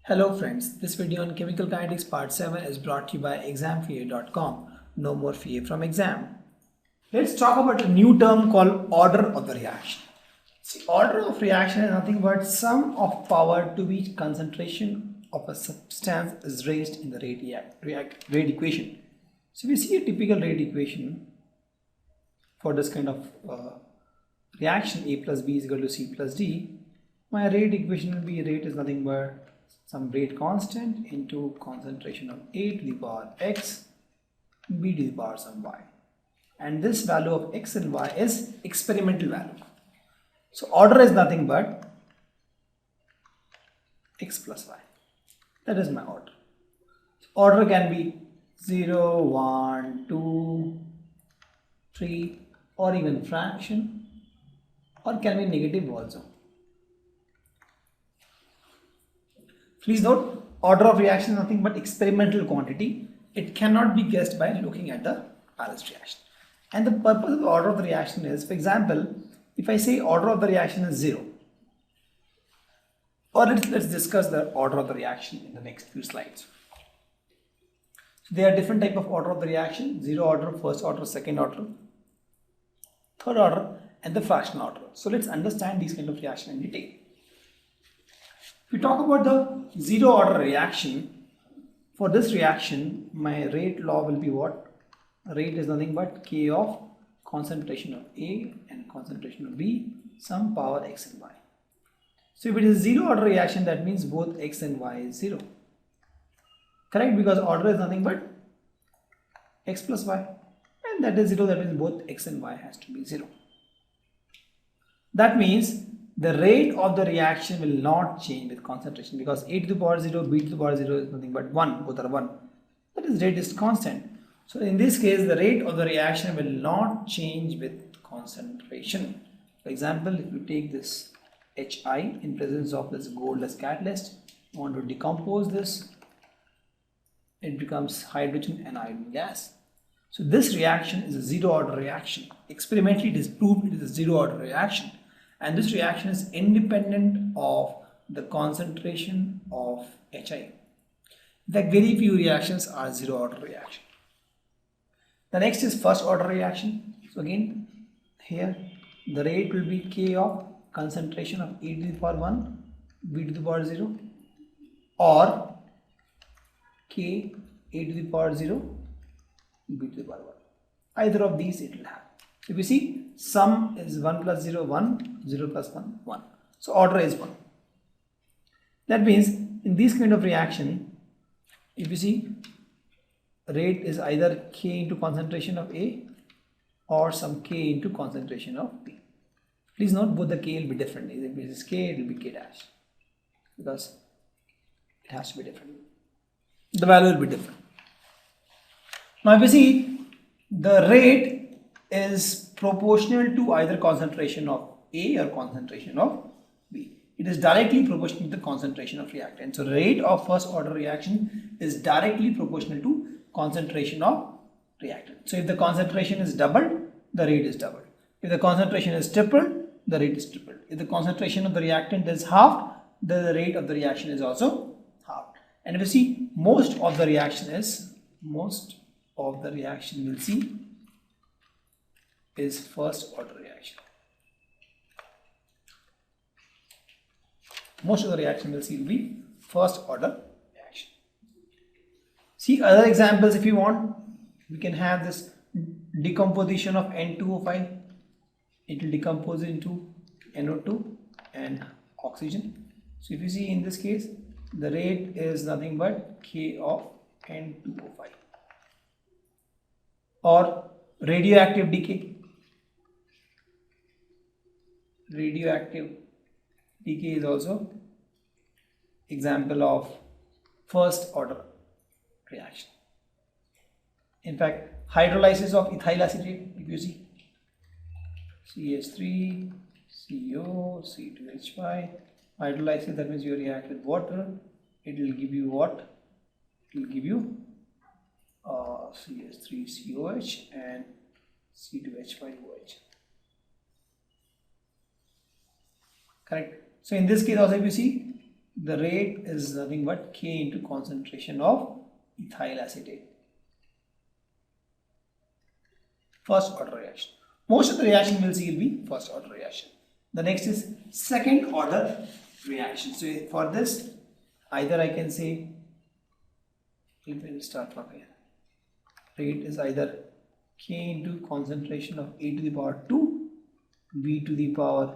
Hello friends, this video on Chemical Kinetics Part 7 is brought to you by examfear.com. No more fear from exam. Let's talk about a new term called order of the reaction. See, order of reaction is nothing but sum of power to which concentration of a substance is raised in the rate equation. So we see a typical rate equation for this kind of reaction, A plus B is equal to C plus D. My rate equation will be rate is nothing but some rate constant into concentration of A to the power x, B to the power some y. And this value of x and y is experimental value. So order is nothing but x plus y. That is my order. So order can be 0, 1, 2, 3 or even fraction, or can be negative also. Please note, order of reaction is nothing but experimental quantity. It cannot be guessed by looking at the balanced reaction. And the purpose of the order of the reaction is, for example, if I say order of the reaction is 0, or let's discuss the order of the reaction in the next few slides. So there are different type of order of the reaction: 0 order, first order, second order, third order, and the fractional order. So let's understand these kind of reaction in detail. If we talk about the 0 order reaction, for this reaction, my rate law will be what? Rate is nothing but K of concentration of A and concentration of B, some power x and y. So if it is 0 order reaction, that means both x and y is 0. Correct? Because order is nothing but x plus y. And that is 0, that means both x and y has to be 0. That means the rate of the reaction will not change with concentration, because A to the power 0, B to the power 0 is nothing but 1, both are 1. That is, rate is constant. So in this case, the rate of the reaction will not change with concentration. For example, if you take this HI in presence of this gold as catalyst, you want to decompose this, it becomes hydrogen and iron gas. So this reaction is a 0 order reaction. Experimentally it is proved it is a 0 order reaction. And this reaction is independent of the concentration of HI. In fact, very few reactions are 0 order reaction. The next is first order reaction. So again, here the rate will be K of concentration of A to the power 1, B to the power 0, or K A to the power 0, B to the power 1. Either of these it will have. If you see, sum is 1 plus 0, 1, 0 plus 1, 1. So order is 1. That means in this kind of reaction, if you see, rate is either K into concentration of A or some K into concentration of B. Please note, both the K will be different. If it is K, it will be K dash, because it has to be different. The value will be different. Now if you see, the rate is proportional to either concentration of A or concentration of B. It is directly proportional to the concentration of reactant. So rate of first order reaction is directly proportional to concentration of reactant. So if the concentration is doubled, the rate is doubled. If the concentration is tripled, the rate is tripled. If the concentration of the reactant is halved, the rate of the reaction is also halved. And if you see, most of the reaction we'll see is first order reaction. Most of the reaction we'll see will be first order reaction. See other examples if you want. We can have this decomposition of N2O5. It will decompose into NO2 and oxygen. So if you see in this case, the rate is nothing but K of N2O5. Or radioactive decay. Radioactive decay is also example of first order reaction. In fact, hydrolysis of ethyl acetate, if you see, CH3, CO, C2H5, hydrolysis, that means you react with water, it will give you what? It will give you CH3COH and C2H5OH. Correct. So in this case also, if you see, the rate is nothing but K into concentration of ethyl acetate. First order reaction. Most of the reaction we'll see will be first order reaction. The next is second order reaction. So for this, either I can say, we'll start from here. Rate is either K into concentration of A to the power 2, B to the power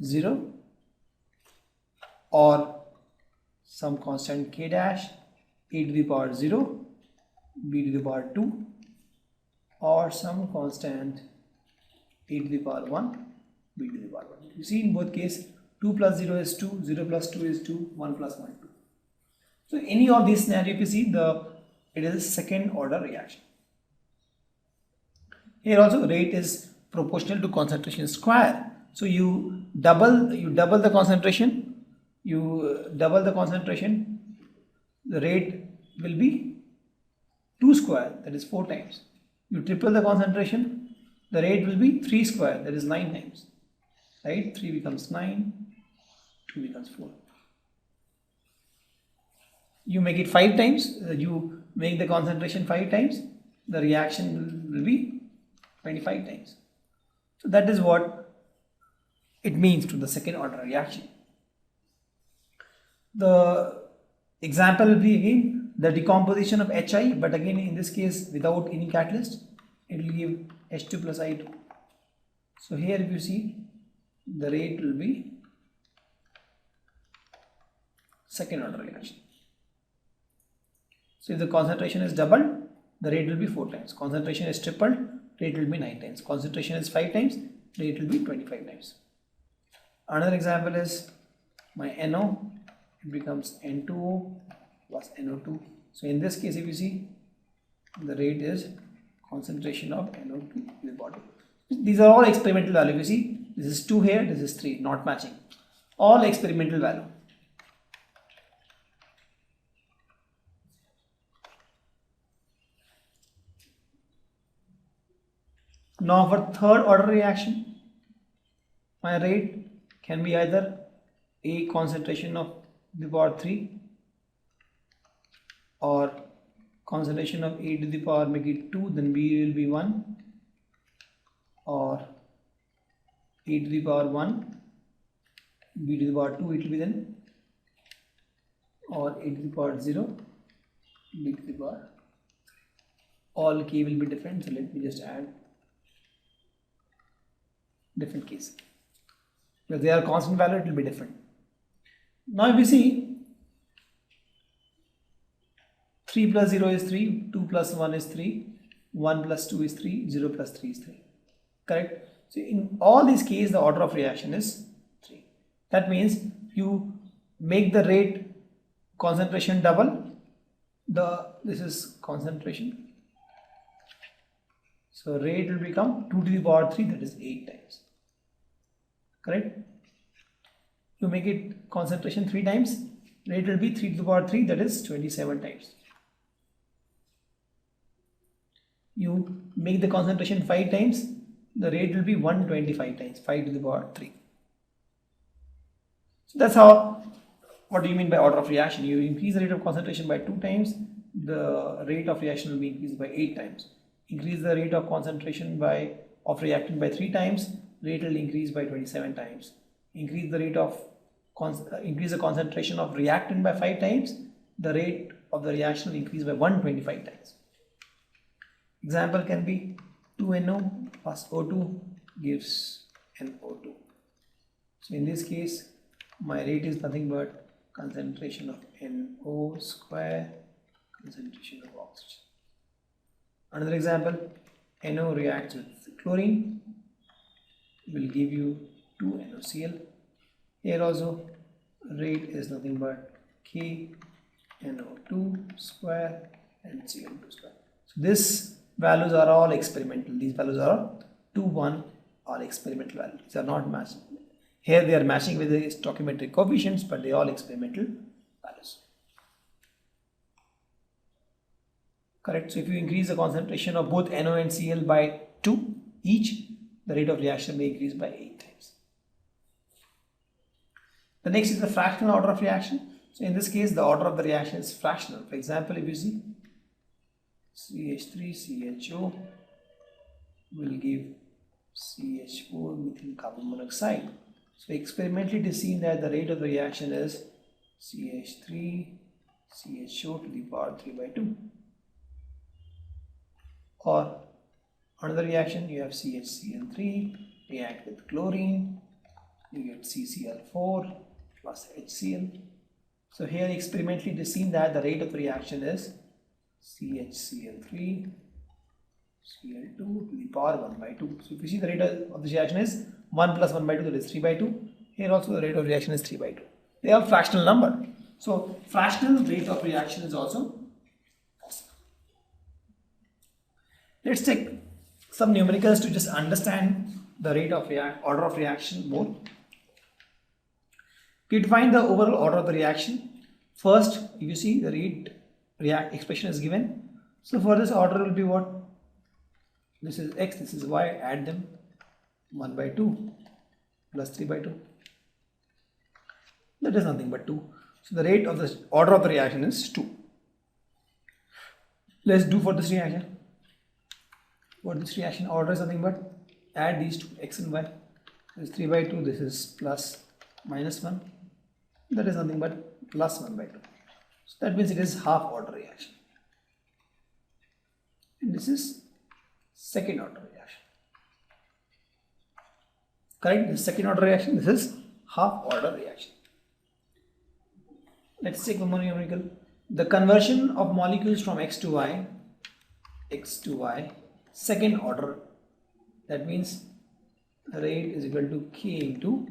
0, or some constant K dash, A to the power 0, B to the power 2, or some constant A to the power 1, B to the power 1. You see in both cases 2 plus 0 is 2, 0 plus 2 is 2, 1 plus 1 2. So any of these scenario, if you see, it is a second order reaction. Here also rate is proportional to concentration square. So you double the concentration, the rate will be 2 square, that is 4 times. You triple the concentration, the rate will be 3 square, that is 9 times. Right? 3 becomes 9, 2 becomes 4. You make it 5 times, you make the concentration 5 times, the reaction will be 25 times. So that is what it means to the second order reaction. The example will be again the decomposition of HI, but again in this case without any catalyst, it will give H2 plus I2. So here if you see, the rate will be second order reaction. So if the concentration is doubled, the rate will be 4 times. Concentration is tripled, rate will be 9 times. Concentration is 5 times, rate will be 25 times. Another example is my NO, it becomes N2O plus NO2. So in this case, if you see, the rate is concentration of NO2 in the bottom. These are all experimental value. You see, this is 2 here, this is 3, not matching. All experimental value. Now for third order reaction, my rate can be either A concentration of the power 3 or concentration of A to the power make it 2, then B will be 1, or A to the power 1, B to the power 2 it will be then, or A to the power 0, B to the power. All K will be different, so let me just add different case. If they are constant value, it will be different. Now if you see, 3 plus 0 is 3, 2 plus 1 is 3, 1 plus 2 is 3, 0 plus 3 is 3. Correct? So in all these cases, the order of reaction is 3. That means you make the rate concentration double. This is concentration. So rate will become 2 to the power 3, that is 8 times. Correct? You make it concentration 3 times, rate will be 3 to the power 3, that is 27 times. You make the concentration 5 times, the rate will be 125 times, 5 to the power 3. So that's how, what do you mean by order of reaction? You increase the rate of concentration by 2 times, the rate of reaction will be increased by 8 times. Increase the rate of concentration of reactant by 3 times, rate will increase by 27 times. Increase the rate of increase the concentration of reactant by 5 times, the rate of the reaction will increase by 125 times. Example can be 2NO plus O2 gives NO2. So in this case, my rate is nothing but concentration of NO square, concentration of oxygen. Another example, NO reacts with chlorine, will give you 2NOCl. Here also rate is nothing but K NO2 square and Cl2 square. So these values are all experimental. These values are 2, 1 all experimental values. These are not matching. Here they are matching with the stoichiometric coefficients, but they are all experimental values. Correct. So if you increase the concentration of both NO and Cl by 2 each, the rate of reaction may increase by 8 times. The next is the fractional order of reaction. So in this case, the order of the reaction is fractional. For example, if you see CH3CHO will give CH4 methyl carbon monoxide. So experimentally it is seen that the rate of the reaction is CH3CHO to the power 3 by 2. Or another reaction, you have CHCl3 react with chlorine, you get CCl4 plus HCl. So here experimentally it is seen that the rate of the reaction is CHCl3 Cl2 to the power 1 by 2. So if you see the rate of the reaction is 1 plus 1 by 2, that is 3 by 2. Here also the rate of reaction is 3 by 2. They are fractional number. So fractional rate of reaction is also possible. Let's take some numericals to just understand the rate of order of reaction more. To find the overall order of the reaction, first you see the rate expression is given. So for this order will be what? This is x, this is y, add them, 1 by 2 plus 3 by 2. That is nothing but 2. So the rate of the order of the reaction is 2. Let's do for this reaction. For this reaction, order is nothing but add these two, x and y. This is 3 by 2, this is plus minus 1. That is nothing but plus 1 by 2. So that means it is half order reaction. And this is second order reaction. Correct? This is second order reaction, this is half order reaction. Let's take one more numerical. The conversion of molecules from x to y, second order, that means the rate is equal to k into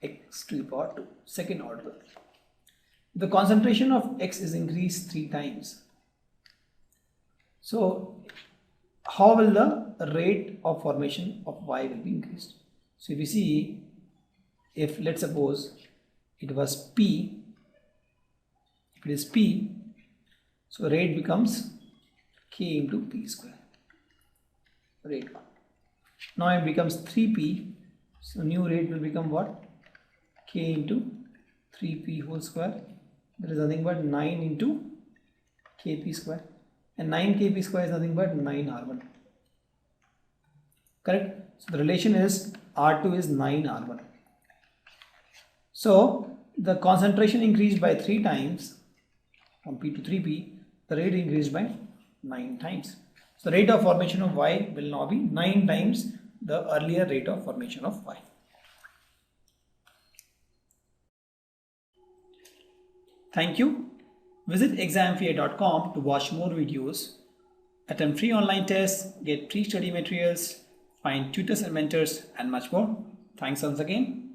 x to the power 2, second order. The concentration of x is increased 3 times. So how will the rate of formation of y will be increased? So if you see, if let's suppose it was p, if it is p, so rate becomes k into p square, rate 1. Now it becomes 3p, so new rate will become what? K into 3p whole square, that is nothing but 9 into kp square, and 9 kp square is nothing but 9 R1. Correct? So the relation is R2 is 9 R1. So the concentration increased by 3 times from p to 3p, the rate increased by 9 times. So the rate of formation of y will now be 9 times the earlier rate of formation of y. Thank you. Visit examfear.com to watch more videos, attempt free online tests, get free study materials, find tutors and mentors, and much more. Thanks once again.